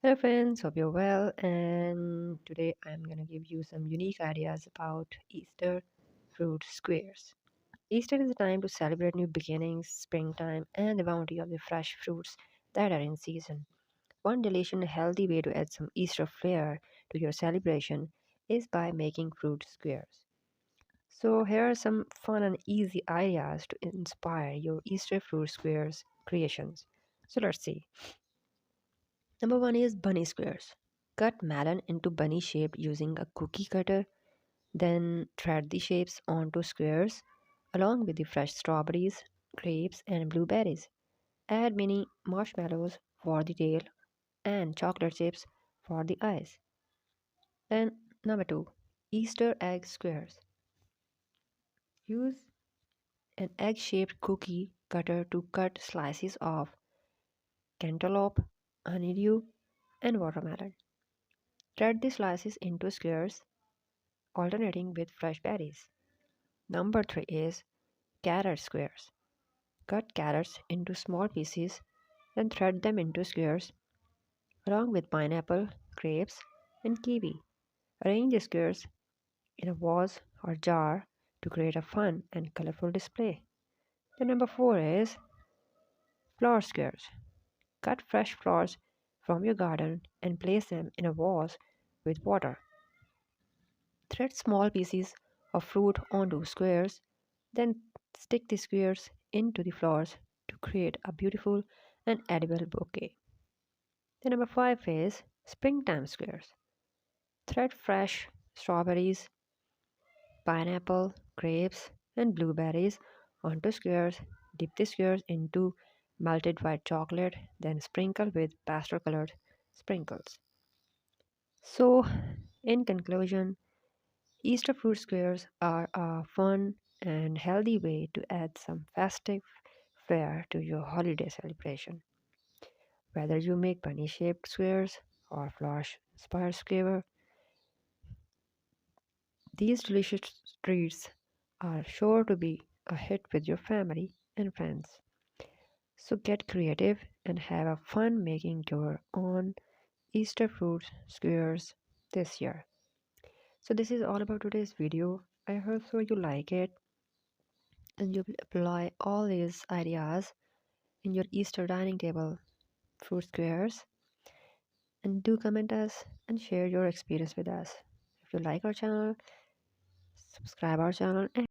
Hello friends, hope you're well, and today I'm gonna give you some unique ideas about Easter fruit squares. Easter is a time to celebrate new beginnings, springtime, and the bounty of the fresh fruits that are in season. One delicious and healthy way to add some Easter flair to your celebration is by making fruit squares. So here are some fun and easy ideas to inspire your Easter fruit squares creations. So let's see. Number one is bunny squares. Cut melon into bunny shape using a cookie cutter, then thread the shapes onto squares along with the fresh strawberries, grapes, and blueberries. Add mini marshmallows for the tail and chocolate chips for the eyes. Then, number two, Easter egg squares. Use an egg shaped cookie cutter to cut slices of cantaloupe, honeydew, and watermelon. Thread the slices into squares alternating with fresh berries. Number 3 is carrot squares. Cut carrots into small pieces, then thread them into squares along with pineapple, grapes, and kiwi. Arrange the squares in a vase or jar to create a fun and colorful display. The number 4 is flower squares. Cut fresh flowers from your garden and place them in a vase with water. Thread small pieces of fruit onto squares, then stick the squares into the flowers to create a beautiful and edible bouquet. The number 5 is springtime squares. Thread fresh strawberries, pineapple, grapes, and blueberries onto squares. Dip the squares into melted white chocolate, then sprinkle with pastel colored sprinkles. So, in conclusion, Easter fruit squares are a fun and healthy way to add some festive flair to your holiday celebration. Whether you make bunny shaped squares or flower inspired square, these delicious treats are sure to be a hit with your family and friends. So get creative and have a fun making your own Easter fruit squares this year. So this is all about today's video. I hope so you like it and you will apply all these ideas in your Easter dining table fruit squares, and do comment us and share your experience with us. If you like our channel, subscribe our channel and